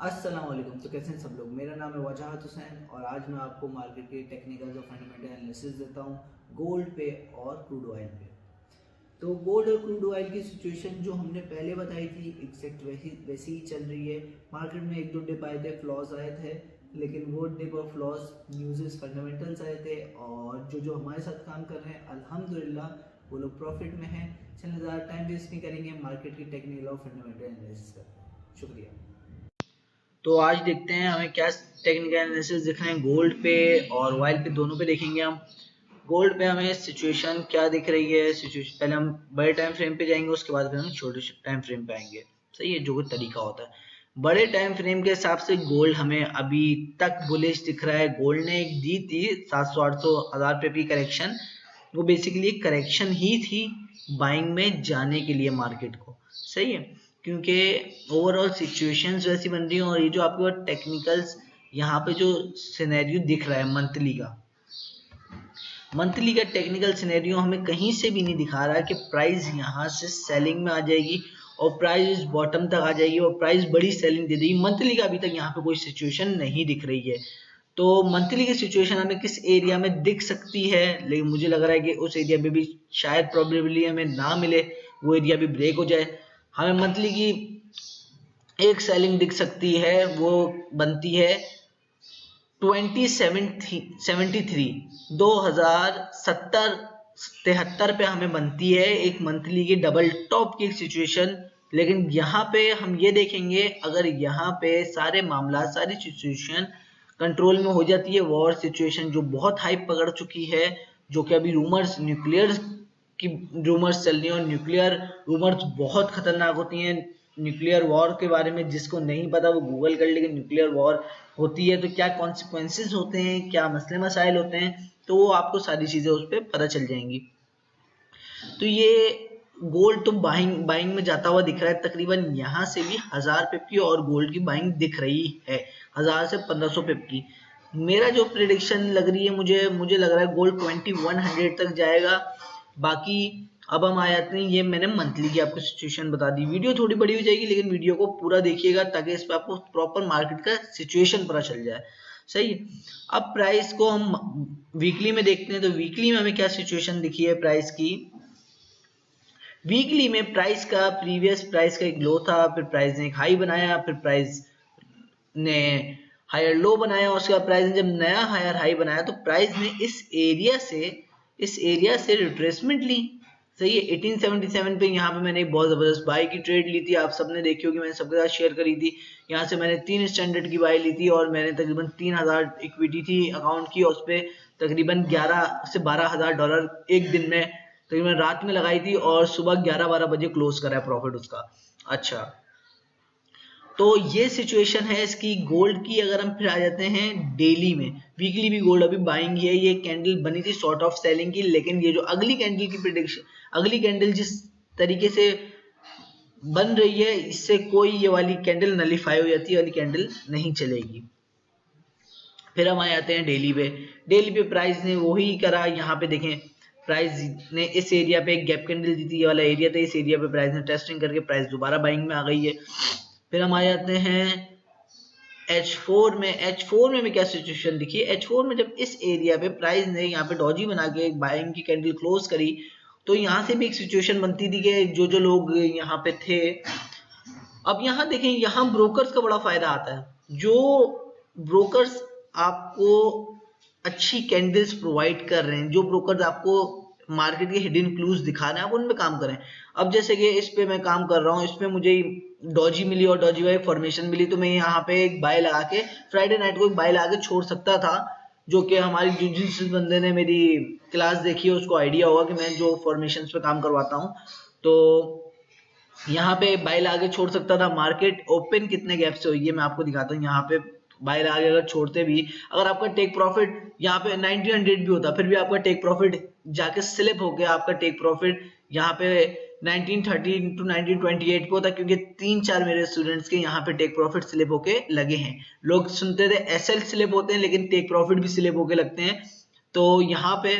अस्सलाम वालेकुम। तो कैसे हैं सब लोग। मेरा नाम है वजाहत हुसैन और आज मैं आपको मार्केट के टेक्निकल और फंडामेंटल एनालिसिस देता हूँ गोल्ड पे और क्रूड ऑयल पे। तो गोल्ड और क्रूड ऑयल की सिचुएशन जो हमने पहले बताई थी एग्जैक्ट वैसी ही चल रही है। मार्केट में एक दो डिप आए थे, फ्लॉज आए थे, लेकिन वो डिप और फ्लॉज न्यूज़ फंडामेंटल्स आए थे और जो हमारे साथ काम कर रहे हैं अल्हम्दुलिल्लाह वो लोग प्रॉफिट में हैं। चलिए ज़्यादा टाइम वेस्ट नहीं करेंगे, मार्केट की टेक्निकल और फंडामेंटल एनालिसिस करते हैं। शुक्रिया। तो आज देखते हैं हमें क्या टेक्निकल एनालिसिस दिख रहे हैं गोल्ड पे और ऑयल पे, दोनों पे देखेंगे हम। गोल्ड पे हमें सिचुएशन क्या दिख रही है। सिचुएशन पहले हम बड़े टाइम फ्रेम पे जाएंगे, उसके बाद फिर हम छोटे टाइम फ्रेम पे आएंगे। सही है, जो कोई तरीका होता है। बड़े टाइम फ्रेम के हिसाब से गोल्ड हमें अभी तक बुलिश दिख रहा है। गोल्ड ने एक दी थी 700-800 1000 की करेक्शन। वो बेसिकली एक करेक्शन ही थी बाइंग में जाने के लिए मार्केट को। सही है, क्योंकि ओवरऑल सिचुएशंस वैसी बन रही हैं और ये जो आपके टेक्निकल्स यहाँ पे जो सिनेरियो दिख रहा है मंथली का टेक्निकल सिनेरियो हमें कहीं से भी नहीं दिखा रहा है कि प्राइस यहाँ से सेलिंग में आ जाएगी और प्राइस बॉटम तक आ जाएगी और प्राइस बड़ी सेलिंग दे देगी। मंथली का अभी तक यहाँ पे कोई सिचुएशन नहीं दिख रही है। तो मंथली की सिचुएशन हमें किस एरिया में दिख सकती है, लेकिन मुझे लग रहा है कि उस एरिया में भी शायद प्रोबेबली हमें ना मिले, वो एरिया भी ब्रेक हो जाए। हमें मंथली की एक सेलिंग दिख सकती है, वो बनती है 2073 2070-73 पे हमें बनती है एक मंथली की डबल टॉप की सिचुएशन। लेकिन यहाँ पे हम ये देखेंगे, अगर यहाँ पे सारे मामला सारी सिचुएशन कंट्रोल में हो जाती है, वॉर सिचुएशन जो बहुत हाइप पकड़ चुकी है, जो कि अभी रूमर्स न्यूक्लियर की रूमर्स चल रही है और न्यूक्लियर रूमर्स बहुत खतरनाक होती हैं। न्यूक्लियर वॉर के बारे में जिसको नहीं पता वो गूगल कर लेकिन न्यूक्लियर वॉर होती है तो क्या कॉन्सिक्वेंसेस होते हैं, क्या मसले मसाइल होते हैं, तो वो आपको सारी चीजें उस पर पता चल जाएंगी। तो ये गोल्ड तो बाइंग में जाता हुआ दिख रहा है। तकरीबन यहाँ से भी 1000 पिप की और गोल्ड की बाइंग दिख रही है, 1000 से 1500 पिप की। मेरा जो प्रिडिक्शन लग रही है, मुझे लग रहा है गोल्ड 2100 तक जाएगा। बाकी अब हम आ जाते हैं, ये मैंने मंथली की आपको सिचुएशन बता दी। वीडियो थोड़ी बड़ी हो जाएगी लेकिन वीडियो को पूरा देखिएगा ताकि इस पर आपको प्रॉपर मार्केट का सिचुएशन पता चल जाए। सही है। अब प्राइस को हम वीकली में देखते हैं, तो वीकली में हमें क्या सिचुएशन दिखी है प्राइस की। वीकली में प्राइस का प्रीवियस प्राइस का एक लो था, फिर प्राइस ने एक हाई बनाया, फिर प्राइस ने हायर लो बनाया, उसके बाद प्राइस ने जब नया हायर हाई बनाया तो प्राइस ने इस एरिया से रिट्रेसमेंट ली। सही है, 1877 पे यहाँ पे मैंने एक बहुत जबरदस्त बाई की ट्रेड ली थी, आप सबने देखी होगी, मैंने सबके साथ शेयर करी थी। यहाँ से मैंने 3 स्टैंडर्ड की बाई ली थी और मैंने तकरीबन 3000 इक्विटी थी अकाउंट की, और उस पर तकरीबन 11 से 12 हजार डॉलर एक दिन में तकरीबन रात में लगाई थी और सुबह 11-12 बजे क्लोज करा है प्रॉफिट उसका। अच्छा, तो ये सिचुएशन है इसकी गोल्ड की। अगर हम फिर आ जाते हैं डेली में, वीकली भी गोल्ड अभी बाइंग है। ये कैंडल बनी थी सॉर्ट ऑफ सेलिंग की, लेकिन ये जो अगली कैंडल की प्रेडिक्शन, अगली कैंडल जिस तरीके से बन रही है, इससे कोई ये वाली कैंडल नलीफाई हो जाती है, वाली कैंडल नहीं चलेगी। फिर हम आ जाते हैं डेली पे। डेली पे प्राइस ने वही करा। यहाँ पे देखें, प्राइस ने इस एरिया पे एक गैप कैंडल दी थी, ये वाला एरिया था, इस एरिया पे प्राइस ने टेस्टिंग करके प्राइस दोबारा बाइंग में आ गई है। फिर हम आ जाते हैं H4 में। H4 में क्या सिचुएशन दिखी। H4 में जब इस एरिया पे प्राइस ने यहाँ पे डॉजी बना के एक बाइंग की कैंडल क्लोज करी, तो यहाँ से भी एक सिचुएशन बनती थी कि जो लोग यहाँ पे थे, अब यहाँ देखें, यहाँ ब्रोकर्स का बड़ा फायदा आता है। जो ब्रोकर्स आपको अच्छी कैंडल्स प्रोवाइड कर रहे हैं, जो ब्रोकर्स आपको मार्केट के हिडन क्लूज दिखा रहे हैं, आप उनमें काम करें। अब जैसे कि इस पे मैं काम कर रहा हूँ, इसमें मुझे डॉजी मिली और डॉजी वाई फॉर्मेशन मिली, तो मैं यहाँ पे एक बाय लगा के फ्राइडे नाइट को एक बाय लगा के छोड़ सकता था, जो कि हमारी जिस बंदे ने मेरी क्लास देखी है उसको आइडिया होगा कि मैं जो फॉर्मेशन पे काम करवाता हूँ। तो यहाँ पे बाय लगा के छोड़ सकता था। मार्केट ओपन कितने गैप से हुई है मैं आपको दिखाता हूँ। यहाँ पे बाय लगा के अगर छोड़ते भी, अगर आपका टेक प्रॉफिट यहाँ पे 1900 भी होता, फिर भी आपका टेक प्रॉफिट जाके स्लिप हो गया, आपका टेक प्रॉफिट यहाँ पे 1913 to 1928 पे होता, क्योंकि 3-4 मेरे स्टूडेंट्स के यहाँ पे टेक प्रॉफिट स्लिप होके लगे हैं। लोग सुनते थे एसएल स्लिप होते हैं, लेकिन टेक प्रॉफिट भी स्लिप होके लगते हैं। तो यहाँ पे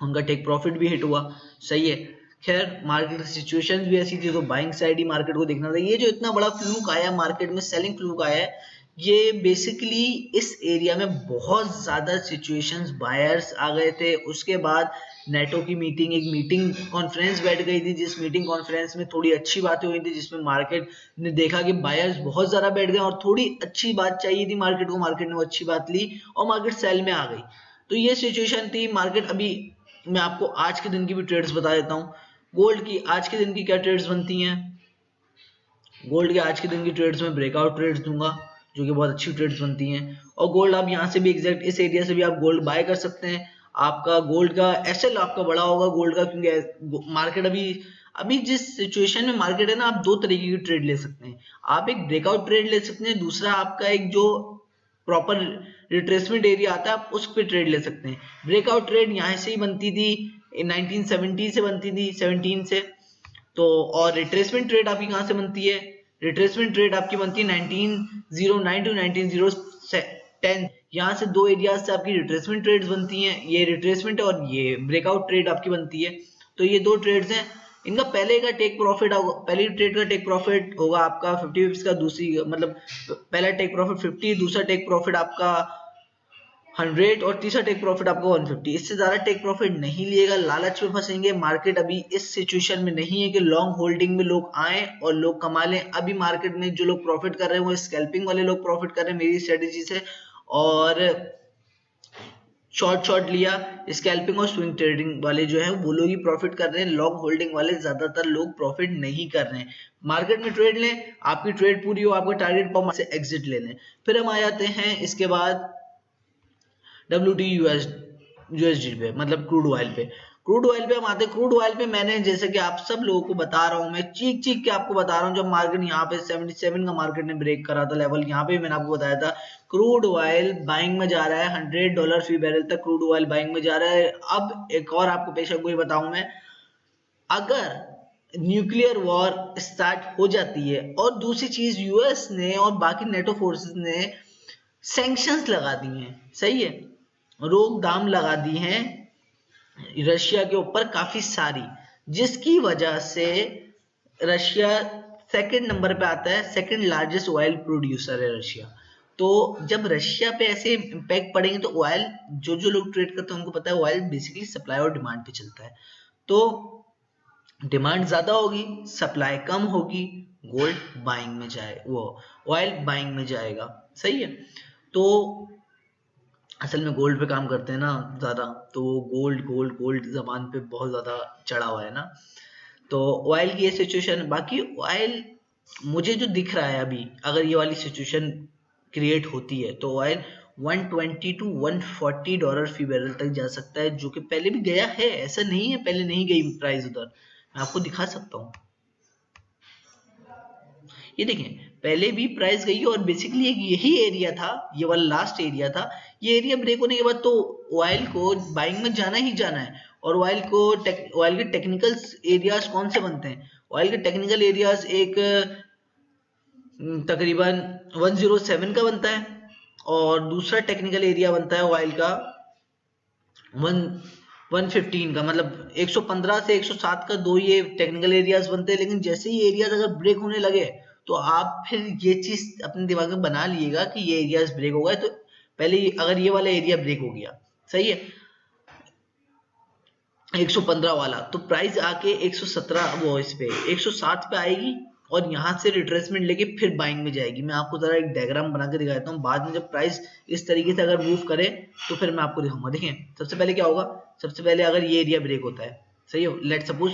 उनका टेक प्रॉफिट भी हिट हुआ। सही है, खैर मार्केट की सिचुएशन भी ऐसी थी तो बाइंग साइड ही मार्केट को देखना था। ये जो इतना बड़ा फ्लूक आया मार्केट में, सेलिंग फ्लूक आया है, ये बेसिकली इस एरिया में बहुत ज्यादा सिचुएशंस बायर्स आ गए थे। उसके बाद नेटो की मीटिंग, एक मीटिंग कॉन्फ्रेंस बैठ गई थी, जिस मीटिंग कॉन्फ्रेंस में थोड़ी अच्छी बातें हुई थी, जिसमें मार्केट ने देखा कि बायर्स बहुत ज्यादा बैठ गए और थोड़ी अच्छी बात चाहिए थी मार्केट को, मार्केट ने वो अच्छी बात ली और मार्केट सेल में आ गई। तो ये सिचुएशन थी मार्केट। अभी मैं आपको आज के दिन की भी ट्रेड्स बता देता हूँ। गोल्ड की आज के दिन की क्या ट्रेड्स बनती हैं। गोल्ड के आज के दिन की ट्रेड्स में ब्रेकआउट ट्रेड्स दूंगा जो कि बहुत अच्छी ट्रेड्स बनती हैं। और गोल्ड आप यहाँ से भी एग्जैक्ट इस एरिया से भी आप गोल्ड बाय कर सकते हैं। आपका गोल्ड का एसएल आपका बड़ा होगा गोल्ड का, क्योंकि मार्केट अभी जिस सिचुएशन में मार्केट है ना, आप दो तरीके की ट्रेड ले सकते हैं। आप एक ब्रेकआउट ट्रेड ले सकते हैं, दूसरा आपका एक जो प्रॉपर रिट्रेसमेंट एरिया आता है आप उस पर ट्रेड ले सकते हैं। ब्रेकआउट ट्रेड यहाँ से ही बनती थी 1970 से बनती थी 17 से। तो और रिट्रेसमेंट ट्रेड आपकी कहाँ से बनती है। रिट्रेसमेंट ट्रेड आपकी बनती है 1909 टू 1910। यहाँ से दो एरियाज से आपकी रिट्रेसमेंट ट्रेड्स बनती हैं। ये रिट्रेसमेंट और ये ब्रेकआउट ट्रेड आपकी बनती है। तो ये दो ट्रेड्स हैं। इनका पहले का टेक प्रॉफिट होगा, पहली ट्रेड का टेक प्रॉफिट होगा आपका 50 पिप्स का, दूसरी मतलब पहला टेक प्रॉफिट 50, दूसरा टेक प्रॉफिट आपका 100 और तीसरा टेक प्रॉफिट आपका 150। इससे ज्यादा टेक प्रॉफिट नहीं लिएगा, लालच में फंसेंगे। मार्केट अभी इस सिचुएशन में नहीं है कि लॉन्ग होल्डिंग में लोग आए और लोग कमा लें। अभी मार्केट में जो लोग प्रॉफिट कर रहे हैं वो स्कैल्पिंग वाले लोग प्रॉफिट कर रहे हैं मेरी स्ट्रेटेजी से, और शॉर्ट लिया स्कैल्पिंग और स्विंग ट्रेडिंग वाले जो है वो लोग ही प्रॉफिट कर रहे हैं। लॉन्ग होल्डिंग वाले ज्यादातर लोग प्रॉफिट नहीं कर रहे हैं। मार्केट में ट्रेड लें, आपकी ट्रेड पूरी हो, आपका टारगेट पर से एग्जिट ले लें। फिर हम आ जाते हैं इसके बाद USD पे, मतलब क्रूड ऑयल पे। क्रूड ऑयल पे हम आते हैं। क्रूड ऑयल पे मैंने जैसे कि आप सब लोगों को बता रहा हूं, मैं चीख के आपको बता रहा हूं, जब मार्केट यहाँ पे 77 का मार्केट ने ब्रेक करा था लेवल, यहाँ पे मैंने आपको बताया था क्रूड ऑयल बाइंग में जा रहा है। $100 फी बैरल तक क्रूड ऑयल बाइंग में जा रहा है। अब एक और आपको पेशा गोई बताऊं मैं, अगर न्यूक्लियर वॉर स्टार्ट हो जाती है और दूसरी चीज यूएस ने और बाकी नेटो फोर्सेस ने सैंक्शंस लगा दी हैं, सही है, रोक दाम लगा दी हैं रशिया के ऊपर काफी सारी, जिसकी वजह से रशिया सेकंड नंबर पे आता है। सेकंड लार्जेस्ट ऑयल प्रोड्यूसर है रशिया। तो जब रशिया पे ऐसे इम्पैक्ट पड़ेंगे तो ऑयल जो लोग ट्रेड करते हैं उनको पता है ऑयल बेसिकली सप्लाई और डिमांड पे चलता है। तो डिमांड ज्यादा होगी, सप्लाई कम होगी, गोल्ड बाइंग में जाए, वो ऑयल बाइंग में जाएगा, सही है। तो असल में गोल्ड पे काम करते हैं ना ज्यादा, तो गोल्ड जबान पे बहुत ज्यादा चढ़ा हुआ है ना। तो ऑयल की ये सिचुएशन। बाकी ऑयल मुझे जो दिख रहा है अभी, अगर ये वाली सिचुएशन क्रिएट होती है तो ऑयल 120 टू $140 फी बैरल तक जा सकता है, जो कि पहले भी गया है, ऐसा नहीं है पहले नहीं गई प्राइस उधर। मैं आपको दिखा सकता हूँ, ये देखें पहले भी प्राइस गई और बेसिकली एक यही एरिया था, ये वाला लास्ट एरिया था। ये एरिया ब्रेक होने के बाद तो ऑयल को बाइंग में जाना ही जाना है। और ऑयल के टेक्निकल एरियाज कौन से बनते हैं। ऑयल के टेक्निकल एरियाज एक तकरीबन 107 का बनता है और दूसरा टेक्निकल एरिया बनता है ऑयल का 115 का, मतलब 115 से 107 का, दो ये टेक्निकल एरियाज बनते हैं। लेकिन जैसे ही एरियाज अगर ब्रेक होने लगे तो आप फिर ये चीज अपने दिमाग में बना लीजिएगा कि ये एरियाज ब्रेक हो गए। तो पहले अगर ये वाला एरिया ब्रेक हो गया, सही है, 115 वाला, तो प्राइस आके 117 वो इस पे 107 पे आएगी और यहाँ से रिट्रेसमेंट लेके फिर बाइंग में जाएगी। मैं आपको जरा एक डायग्राम बना के दिखा देता हूँ, बाद में जब प्राइस इस तरीके से अगर मूव करे तो फिर मैं आपको दिखाऊंगा। देखें सबसे पहले क्या होगा, सबसे पहले अगर ये एरिया ब्रेक होता है, सही हो, लेट सपोज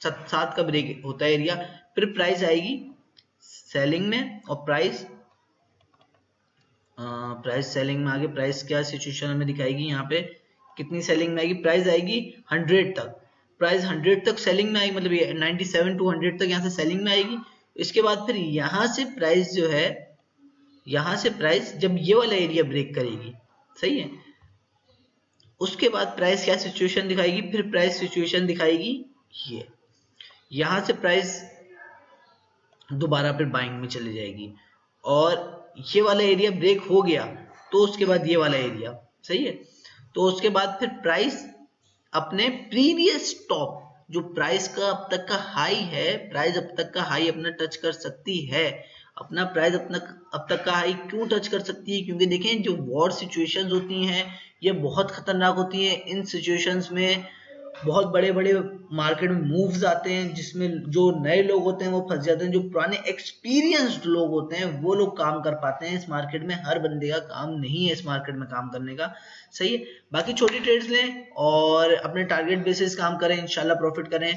7 का ब्रेक होता है एरिया, फिर प्राइस आएगी सेलिंग में और प्राइस सेलिंग में आगे प्राइस क्या सिचुएशन हमें दिखाएगी, यहाँ पे कितनी सेलिंग में आएगी, प्राइस आएगी 100 तक, प्राइस 100 तक सेलिंग में आएगी, मतलब ये 97 टू 100 तक यहाँ से सेलिंग में आएगी। इसके बाद फिर यहाँ से प्राइस जो है, यहाँ से प्राइस जब ये वाला एरिया ब्रेक करेगी, सही है, उसके बाद प्राइस क्या सिचुएशन दिखाएगी, फिर प्राइस सिचुएशन दिखाएगी ये, यहाँ से प्राइस दोबारा फिर बाइंग में चली जाएगी और ये वाला एरिया ब्रेक हो गया तो उसके बाद ये वाला एरिया, सही है, तो उसके बाद फिर प्राइस अपने प्रीवियस टॉप जो प्राइस का अब तक का हाई है, प्राइस अब तक का हाई अपना टच कर सकती है। अपना प्राइस अपना अब तक का हाई क्यों टच कर सकती है? क्योंकि देखें जो वॉर सिचुएशंस होती हैं ये बहुत खतरनाक होती हैं। इन सिचुएशंस में बहुत बड़े बड़े मार्केट में मूव्स आते हैं जिसमें जो नए लोग होते हैं वो फंस जाते हैं, जो पुराने एक्सपीरियंस्ड लोग होते हैं वो लोग काम कर पाते हैं। इस मार्केट में हर बंदे का काम नहीं है इस मार्केट में काम करने का, सही है। बाकी छोटी ट्रेड्स लें और अपने टारगेट बेसिस काम करें, इंशाल्लाह प्रॉफिट करें।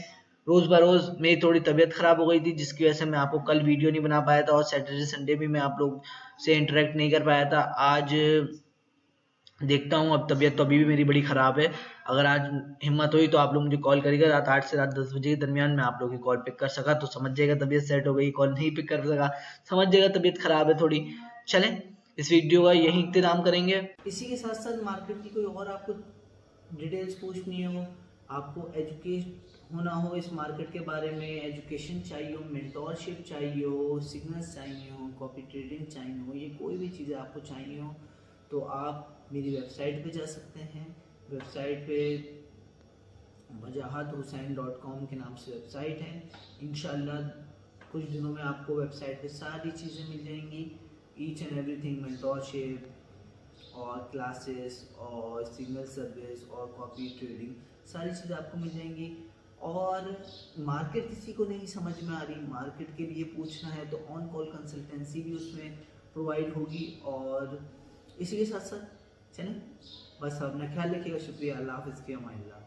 रोज बरोज मेरी थोड़ी तबीयत खराब हो गई थी जिसकी वजह से मैं आपको कल वीडियो नहीं बना पाया था और सैटरडे संडे भी मैं आप लोग से इंटरेक्ट नहीं कर पाया था। आज देखता हूँ, अब तबीयत तो अभी भी मेरी बड़ी ख़राब है। अगर आज हिम्मत हुई तो आप लोग मुझे कॉल करिएगा रात 8 से रात 10 बजे के दरमियान। मैं आप लोगों की कॉल पिक कर सका तो समझ जाएगा तबीयत सेट हो गई, कॉल नहीं पिक कर सका समझ जाएगा तबीयत ख़राब है थोड़ी। चलें इस वीडियो का यही इख्तिताम करेंगे। इसी के साथ साथ मार्केट की कोई और आपको डिटेल्स पूछनी हो, आपको एजुकेट होना हो इस मार्केट के बारे में, एजुकेशन चाहिए हो, मेंटोरशिप चाहिए हो, सिग्नल्स चाहिए हो, कॉपी ट्रेडिंग चाहिए हो, ये कोई भी चीज़ें आपको चाहिए हो तो आप मेरी वेबसाइट पे जा सकते हैं। वेबसाइट पे wajahathussain.com के नाम से वेबसाइट है। इंशाल्लाह कुछ दिनों में आपको वेबसाइट पे सारी चीज़ें मिल जाएंगी, ईच एंड एवरीथिंग, मेंटोरशिप और क्लासेस और सिग्नल सर्विस और कॉपी ट्रेडिंग, सारी चीज़ें आपको मिल जाएंगी। और मार्केट किसी को नहीं समझ में आ रही, मार्केट के लिए पूछना है तो ऑन कॉल कंसल्टेंसी भी उसमें प्रोवाइड होगी। और इसी के साथ साथ चलें बस अपना ख्याल रखिएगा। शुक्रिया, अल्लाह हाफ़िज़, के अमान अल्लाह।